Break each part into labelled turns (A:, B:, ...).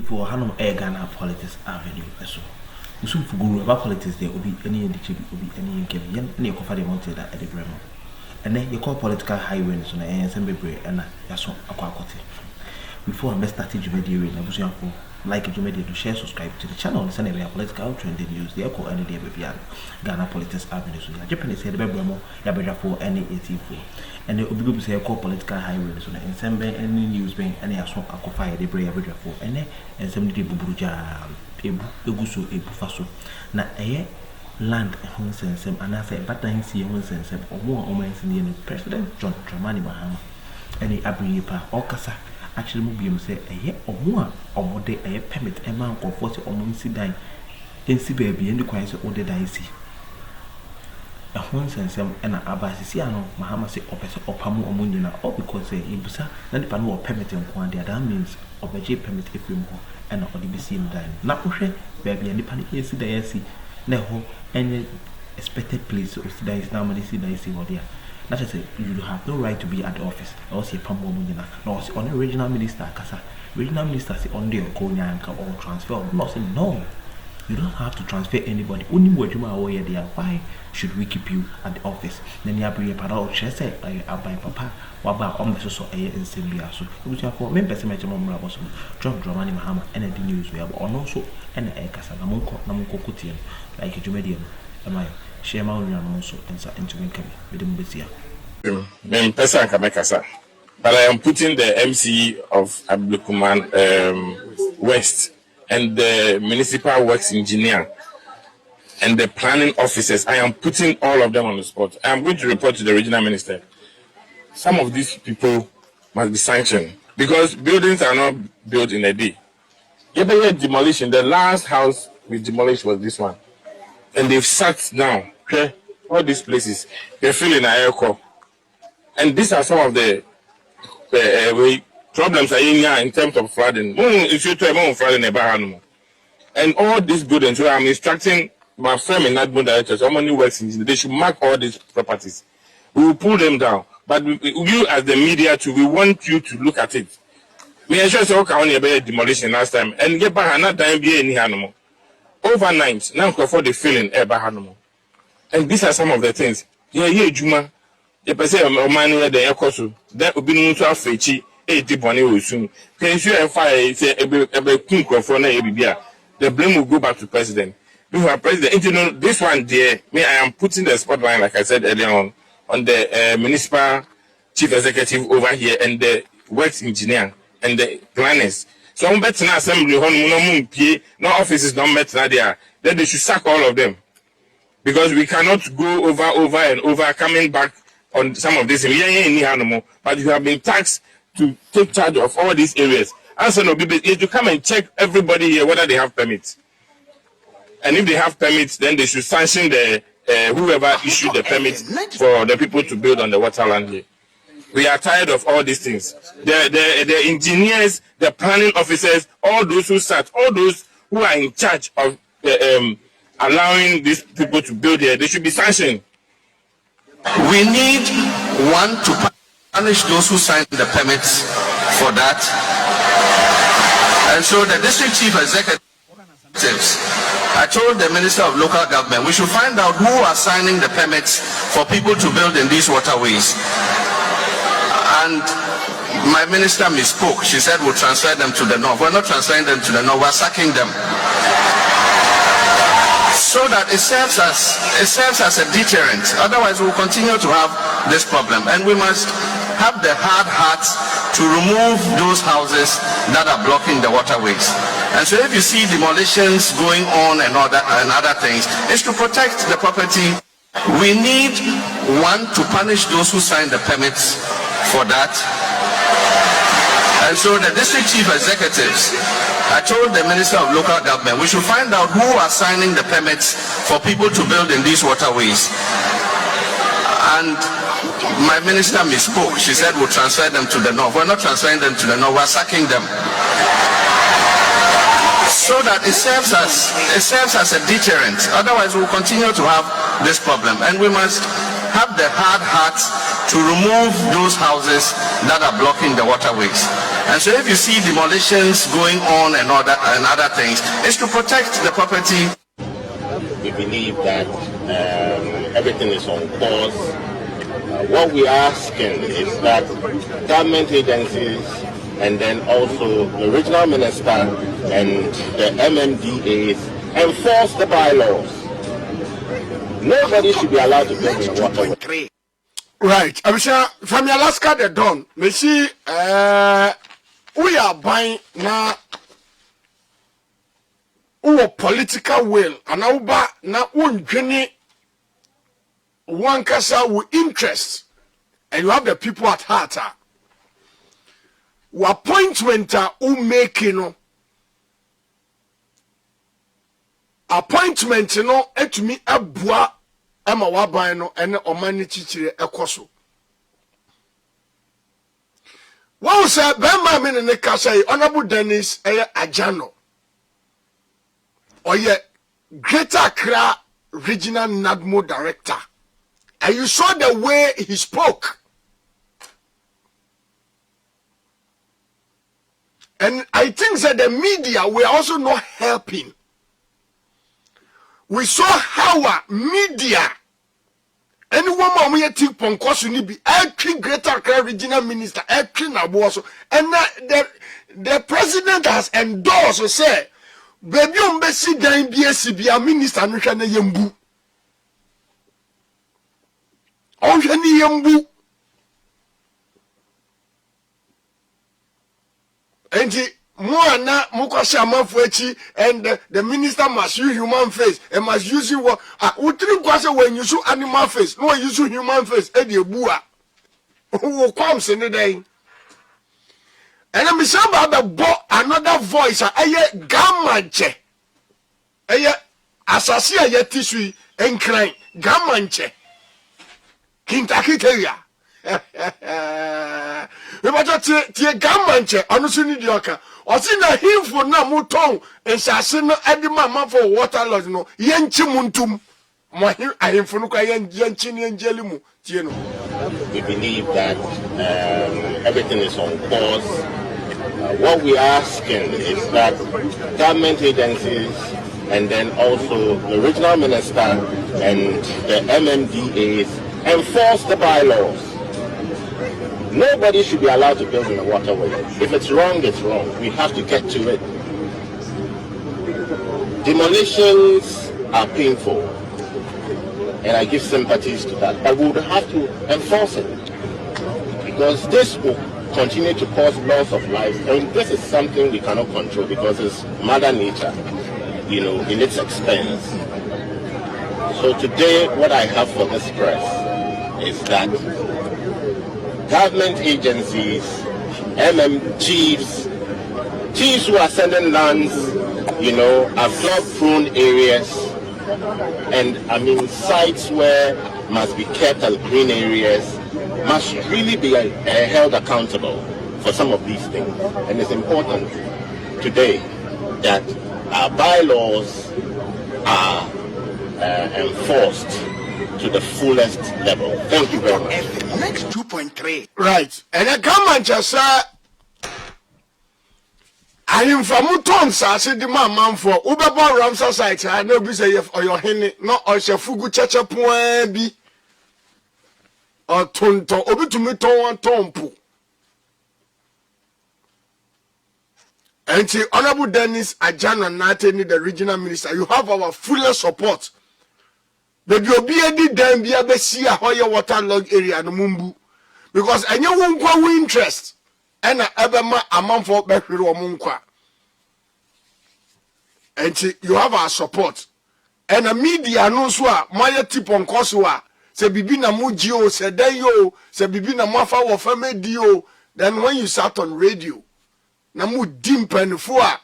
A: for Hanum Ghana Politics Avenue. So, Musum Fuguru about politics, there will be any indicator, will be any game, any of the mounted at the Bremo. And then you call political highways on the NSMB and Yaso Aquacote. Before I started Jumedia in Abuja for like Jumedia to share, subscribe to the channel, and send a political trending news, the echo any day baby Ghana Politics Avenue. So, Japanese said the Bremo, Yabeja for any 84. And the Ubibu say call political highways on the NSMB, any news being any Yaso Aquafire, the Brea for any and somebody Bubuja, Eguso, Ebufaso. Now, land home sense and I say but I see one sense or more omens in the President John Dramani Mahama any Abripa or Casa actually move say a year or more day a permit a man or 40 or months dying in see baby and the quiet all the I see a home sense and Abasiano Mahama say opposite or Pamu or Mundina or because say in Busa then the Panu or permit and quantity that means of a J permit if you more and or the BC dying not baby and the panic is the see no any expected place of today is normally see that see what there. That is you have no right to be at the office. Or say Pambo Munina, no on the regional minister, Casa. Regional minister say on the Konyanka or transfer. No, say no. You don't have to transfer anybody. Only word you are aware there. Why should we keep you at the office? Then you have to parao chese I buy papa. Waba almost so a in Simbia. So which are for members of my Rabos, John Dramani Mahama, and the news we have on also and a Casa Namunko Kutian, like a Jumedian. Am I share my own also into Winkami with him this year?
B: But I am putting the MC of Ablukuman West and the municipal works engineer and the planning officers. I am putting all of them on the spot. I am going to report to the regional minister. Some of these people must be sanctioned because buildings are not built in a day. Every demolition, the last house we demolished was this one. And they've sat down, okay? All these places, they're feeling an air core. And these are some of the problems are in terms of flooding. And all these buildings, so I'm instructing my firm in that directors, how many works in they should mark all these properties. We will pull them down. But you as the media too, we want you to look at it. We ensure so can only demolition last time. And get back another time be any animal. Overnight, now for the feeling animal. And these are some of the things. Yeah, Juma. The person money the ecoso. That will be no to have fechi. Will soon. Can you and fire say a the blame will go back to president. Before president, you know this one there. Me, I am putting the spotlight, like I said earlier on the municipal chief executive over here and the works engineer and the planners. So I'm betting assembly no offices don't met there. Then they should sack all of them. Because we cannot go over and over coming back on some of this. But you have been tasked to take charge of all these areas. Also, no, you come and check everybody here whether they have permits. And if they have permits, then they should sanction the whoever issued the permits for the people to build on the waterland here. We are tired of all these things. The engineers, the planning officers, all those who sat, all those who are in charge of allowing these people to build here, they should be sanctioned.
C: We need one to punish those who signed the permits for that. And so the district chief executives, I told the Minister of Local Government, we should find out who are signing the permits for people to build in these waterways. And my minister misspoke. She said we'll transfer them to the north. We're not transferring them to the north, we're sacking them. So that it serves as a deterrent. Otherwise we'll continue to have this problem. And we must have the hard heart to remove those houses that are blocking the waterways. And so if you see demolitions going on and other things, it's to protect the property. We need one to punish those who signed the permits for that. And so the district chief executives, I told the Minister of Local Government, we should find out who are signing the permits for people to build in these waterways. And my minister misspoke. She said we'll transfer them to the north. We're not transferring them to the north, we're sacking them. So that it serves as a deterrent. Otherwise we'll continue to have this problem. And we must have the hard heart to remove those houses that are blocking the waterways. And so if you see demolitions going on and other things, it's to protect the property.
B: We believe that everything is on course. What we are asking is that government agencies and then also the regional minister and the MMDAs enforce the bylaws. Nobody should be allowed to build in waterway.
D: Right. I'm sure from Alaska, the dawn. We see, we are buying now. Our political will and now na journey one kasa with interest, and you have the people at heart. Appointment who making appointment no etumi abua ama waban no ene omani chichire ekoso. Wow sir, bema me ne kasa Honorable Dennis Ajano. Oye Greater Accra Regional NADMO Director. And you saw the way he spoke. And I think that the media were also not helping. We saw how media, anyone who had to be every Greater Accra Regional Minister, every Naboso, and the president has endorsed, say, baby, umbesi dan BSC minister no hwe na yembu. On hwe ni yembu. Enti mo na mo kwasha amanfo achi, and the minister must use human face and must use what utri kwase when you use animal face, no use human face e dey bu a. Wo kwam se ne den. And I'm saying about another voice. Aye gamanche. Aye asasi aye tisui enkran gamanche. Kintakiteria. We bato tie gamanche anusu ni dioka. Osi na himfo na muton ensase no edima man for water lodge no yenchi muntum. Mo ahimfo no kwa yenchi ni enjeli mu tie no.
B: We believe that everything is on course. What we are asking is that government agencies and then also the regional minister and the MMDAs enforce the bylaws. Nobody should be allowed to build in a waterway. If it's wrong, it's wrong. We have to get to it. Demolitions are painful, and I give sympathies to that. But we would have to enforce it, because this will continue to cause loss of lives, and this is something we cannot control because it's Mother Nature, you know, in its expense. So today, what I have for this press is that government agencies, chiefs who are selling lands, you know, are flood-prone areas, and I mean sites where must be kept as green areas, must really be held accountable for some of these things. And it's important today that our bylaws are enforced to the fullest level. Thank you very much.
D: Next 2.3. Right. And I come and just say, I am from Mutons. I said, the man for Ubaba Ramsa site. I know be say or your henny, no, or Shafugu Chacha Point or Tonto, Obi to me Ton Tompu. And the Honorable Dennis Ajana Natani, the regional minister, you have our full support. But you'll be a damn be a see a higher waterlogged area no mumbu. Because I know won't go interest. And I ever a month for back with Munkwa. And you have our support. And a media no swa, Maya tip on Kosua, say Bibina Mujio, say Dayo, say Bibina Mafa or Fame Dio. Then when you sat on radio, Namu Dimpen Fua.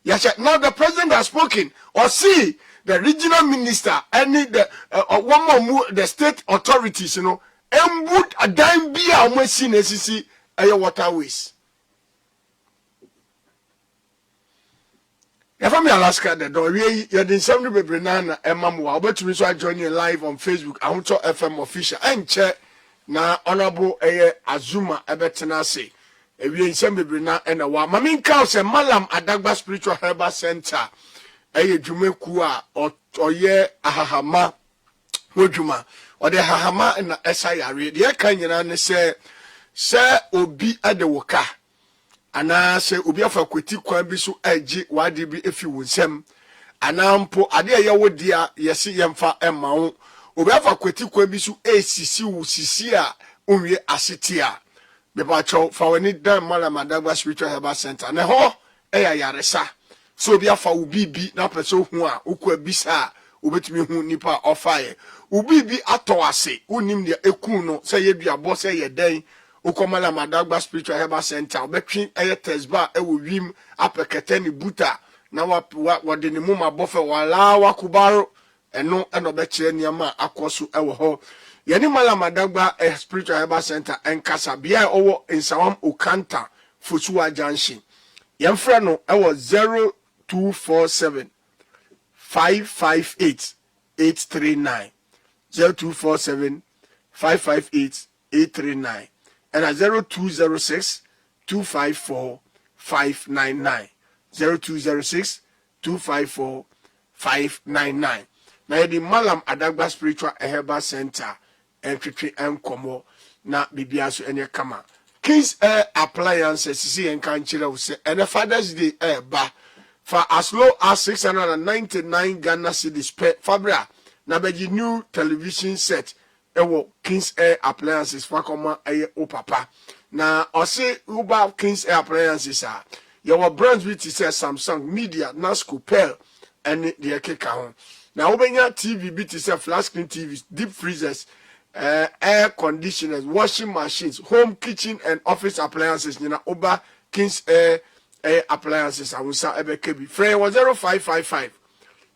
D: Yasha, now the president has spoken. Or see the regional minister, any the one more the state authorities, you know, and would a dime be a machine SCC air waterways. If I'm Alaska, the door, you're the 70 banana and Mamma, but we saw join you live on Facebook. I want to FM official and check now Honorable Azuma Ebetanasi. ewie nsem bebre na ena wa mame nka se Malam Adagba Spiritual Herbal Center eye dwumaku a oye ahahama wodwuma ode hahama na esa yare de kan nyina ne se obi ade woka ana se obi afa kweti kwan bi so agi wade bi efi wonsem ana mpo ade ye wodia yesi yemfa emma wo obi afa kweti kwan bi so esisi wo sisi a onwie asetia beba cho fa wani dan Malam Adagba Spiritual Herbal Center ne ho eya yaresa so obi afa wo bibi na peso hu a okwa bisa obetumi hu nipa ofaye ubibi atowase unim de ekun no se yeduabo se yeden Malam Adagba Spiritual Herbal Center obetwi eye tesba ewo wim apekete ni buta na wade ni muma bofe wala wakubaro eno be niama akoso ewo ho yani Malam Adagba Spiritual Herbal Center enkasa bia owo Nsawam Okanta Fosuwa Junction yemfre no ewo 0247 558 839 0247 558 839 and 0206 254 599 0206 254 599 na the Malam Adagba Spiritual Herbal Center entwetwe enkomo na bibia so enye kama Kings Air Appliances see enkan kire wo se and Father's Day ba for as low as 699 Ghana cedis per fabra na beji new television set ewo Kings Air Appliances for koma eye o papa na ose uba Kings Air Appliances a your brands which is Samsung Media Nasco Pearl and the keka ho na obenya TV bit is flat screen TVs deep freezers air conditioners washing machines home kitchen and office appliances na oba Kings Air Appliances awusa ebekebi free 0555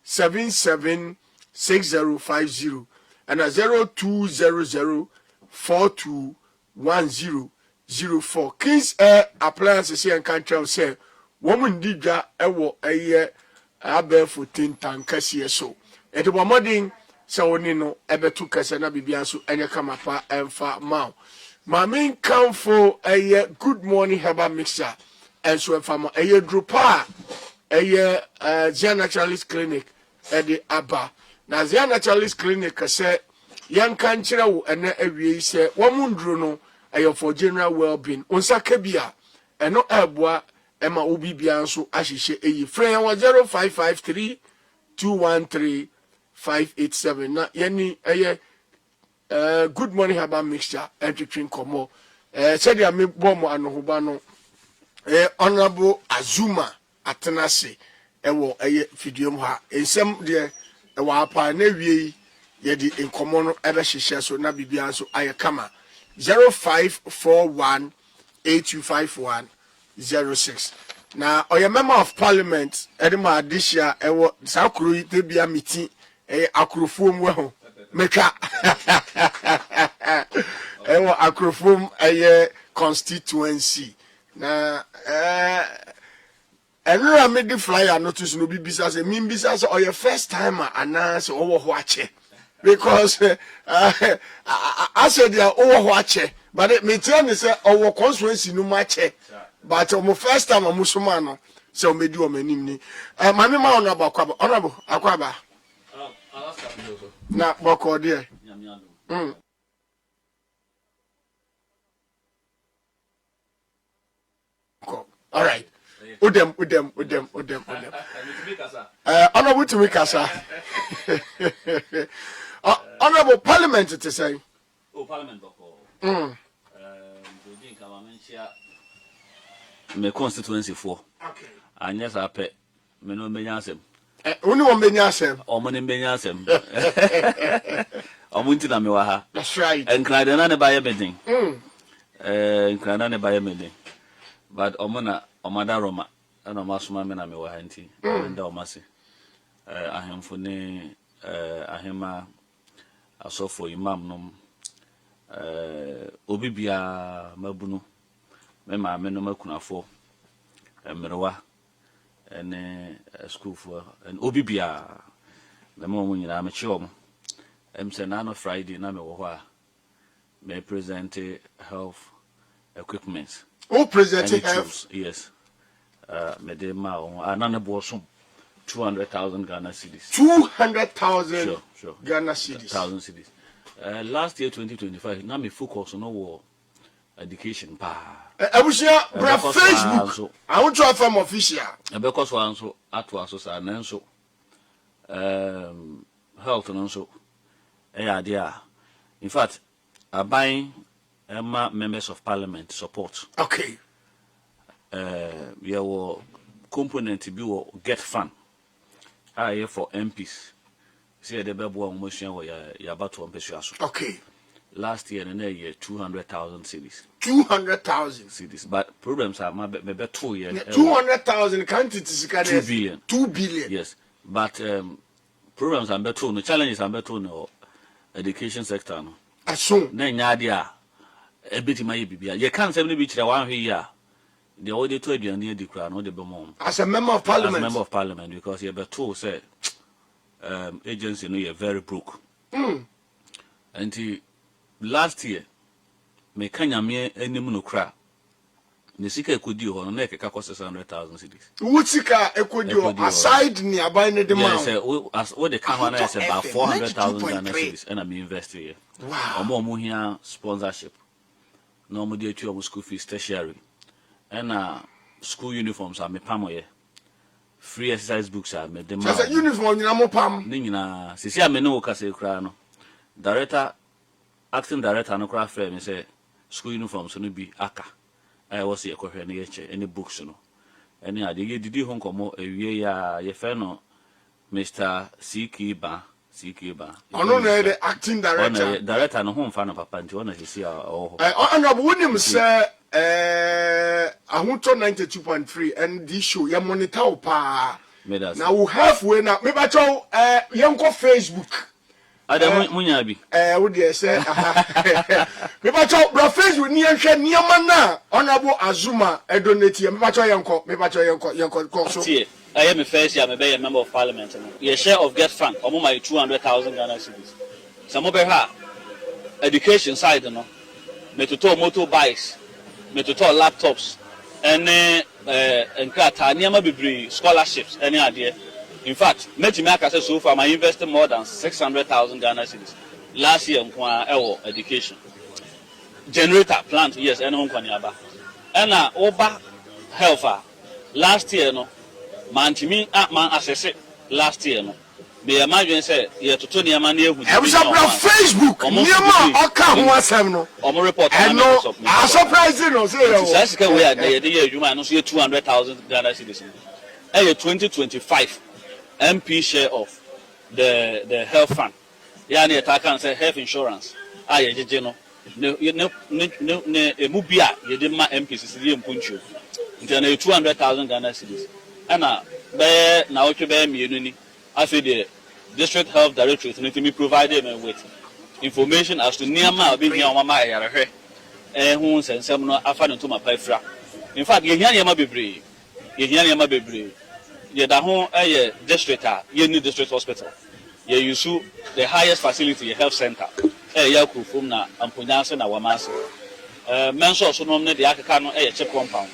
D: 776050 and 0200 421004 Kings Air Appliances here in country say woman didja ewo eye abefo tintankase so ete bomodin se woni no ebetu kase na bibia so enye kamapa emfa maw mamin kamfo eye good morning herbal mixture and so emfa eye drupa eye Zia Naturalist Clinic ede aba na Zia Naturalist Clinic say yanka nkyere wo ene awie se womundro no eye for general well-being onsa kabia eno eboa ema obi bia nso ahihye eyi frɛ 0553 213 587 na yani eye good morning herbal mixture entwetwe komo said ya me bomo anohoba no honorable Azuma Atenase ewo eye fidium ha ensem de ewo apa na wie ye di enkomo no ebe hihye so na bibia nso aye kama 0541 8251 06 na oya member of parliament edema adisia ewo sakuru itebia meeting akrofom we ho metwa ewo akrofom constituency na enra me the flyer notice no bibisa say me bisa say oya first timer announce owo ho ache because I said they are owo ho ache but me tell me say owo constituency no mache but my first time I'm Musumano, so me do my name. Mammy ma on about honorable Aquaba. Na Boko dear. All right. Udem. Honorable to me, Casa. Honorable Parliament to say.
E: Oh, Parliament. Me constituency for. Okay. And yes, I pay. Me no benyasem.
D: Only one benyasem.
E: O mo ne benyasem. O mo nti na me wa ha.
D: That's right.
E: En krade na ne baye medin. En krade na ne baye medin. But o mo na o mada Roma. Na o masoma me na me wa ha nti. Nda o mase. Ahemfo ne ahema asofo imam nom. Obi bia mabunu. Me ma me no makunafo mrewa ene school for and obi bia na mo nyina me chiom se na no Friday na me wo ho a me present health equipment
D: Oh, President have.
E: Yes. Medema another bosom 200,000 Ghana cedis.
D: 200,000
E: sure.
D: Ghana cedis.
E: 1,000 cedis. Last year 2025, now me focus on war education.
D: Abusia, Facebook. I want to have from official.
E: Because one so at was and so health and so idea. In fact, I buying members of parliament support.
D: Okay.
E: We were component to be get fund. I for MPs. See the baby almost you're about to ambitious.
D: Okay.
E: Last year and a year 200,000 cedis.
D: 200,000
E: cedis. But problems are maybe 2 years.
D: 200,000 can't it is
E: 2 billion.
D: 2 billion.
E: Yes. But problems are better. The challenges are better no education sector. No.
D: Assume.
E: Then idea a bit in my BBA. You can't say me be 1 year. The audit to be near the crown or the Beaumont.
D: As a member of parliament.
E: As a member of parliament, because you have two say agency no you're very broke. And last year, me kanya me any monocra. The sika could do on neck a cost 600,000 cities.
D: Wutsika ekodio aside nearby the demand.
E: Yes, as what the camera is about 400,000 Ghana cities, and I'm investing here.
D: Wow.
E: Or more here sponsorship. Normally, to school fees tertiary. And school uniforms are me pamoye. Free exercise books are me demand.
D: Just a uniform, you know, pam.
E: Nina, Sisi ameno kase krano. Director, acting director, no craft frame. Say school uniforms no be aka. I was here for any books no. Any idea? Did you home come a year? Ye feno, Mr. Sikiba.
D: I don't know the acting director.
E: Director no home fan of papa. You wanna see our.
D: Honorable William say. I want to 92.3 and this show ya monitor pa. Now we halfway now. Maybe I tell young Facebook.
E: Adam Munyabi.
D: What do you say? Maybe I tell bro Facebook ni nhwe niam na Honorable Azuma e donate. Maybe I tell yanko. Maybe I tell yanko so.
E: See, I am a first year. Maybe a member of parliament. Your share of get fund. Omo my 200,000 Ghana cedis. Some of her education side no. Me to talk motorbikes. Me to talk laptops and nearma be scholarships any idea. In fact, Metimaka so far I invested more than 600,000 Ghana cedis last year on education. Generator plant, yes, anyone can yaba. And Oba health last year no man assess it last year no. Be imagine say ye to Tony Amani who
D: Facebook niama oka ho asem no
E: omo report
D: no a surprising no say
E: o we are dey adwuma no so 200,000 Ghana cedis 2025 MP share of the health fund ya na eta kan say health insurance ye jeje no ne emu bia ye de ma MP sisi ye mpunchu nti na 200,000 Ghana cedis ana be na otwe be mienu ni afi the district health directorate need to be provided with information as to nearma be here on my area who send some no afa no to my pafra. In fact ye hia nearma bebre ye da ho district ye new district hospital ye use the highest facility health center yaku from na ampunyanse na wamase menso so no ne de akeka no check compound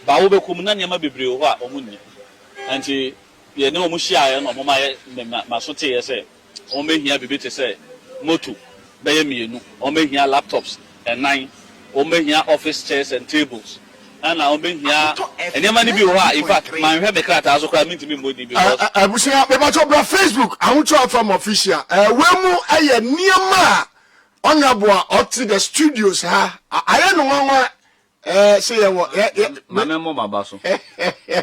E: ba wo bekum na nearma bebre ho a omunni anti ye ne omu hia no mo ma so te ye say o me hia bibi te say moto be ye mienu o me hia laptops and 9 o me hia office chairs and tables and o me hia enema ni bi ho in fact man hwe be krata so kra minti mi modi because
D: abusia be ba cho bra Facebook I want to from official we mu aye niama honorable out the studios ha aye no nwa say ye
E: ma memo mabaso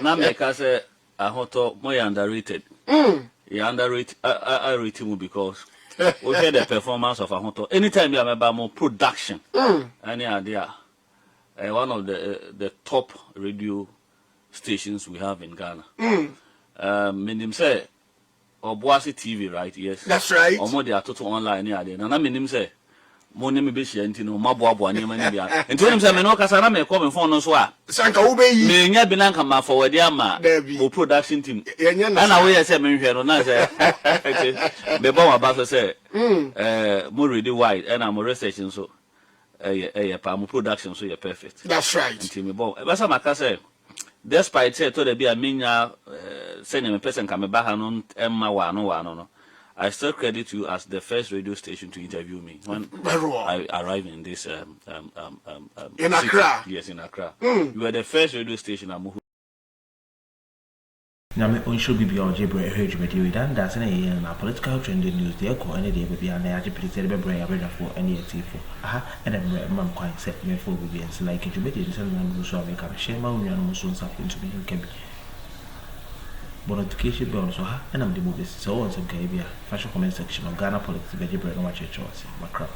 E: na me ka say ahoto more underrated. You underrated I rate him because we hear the performance of ahoto. Anytime you remember more production. Any idea? One of the top radio stations we have in Ghana. Minim say Obuasi TV, right? Yes.
D: That's right.
E: Omo they are total online any idea. Na minim say mo ne me be hia ntino maboabo ani mani bia enti nim say me no kasa na me call me phone no so a
D: sanka wo be yi
E: me nya bi na nka ma forward ama o production team ana we say me hwe no na say me ba wa ba so say mo ready wide and am research so palm production so you're perfect.
D: That's right.
E: Until me bon. But some can say, despite say to the be a minya sending a person come back and Emma no. I still credit you as the first radio station to interview me when I arrived in this
D: in Accra.
E: Yes, in Accra. You were the first radio station I'm
A: Now, me should be beyond Jibre, heard you with that. That's an political trending news. They call any day, baby, and I just said, "Baby, I'm ready for any for." And then Mom quite set me for baby and like it. You made it, and so I make up shame on you and soon something to be you can be. But education beyond so, and I'm the movies. So, on some Caribbean fashion comment section of Ghana politics, baby, bread, and watch your choice. My crap.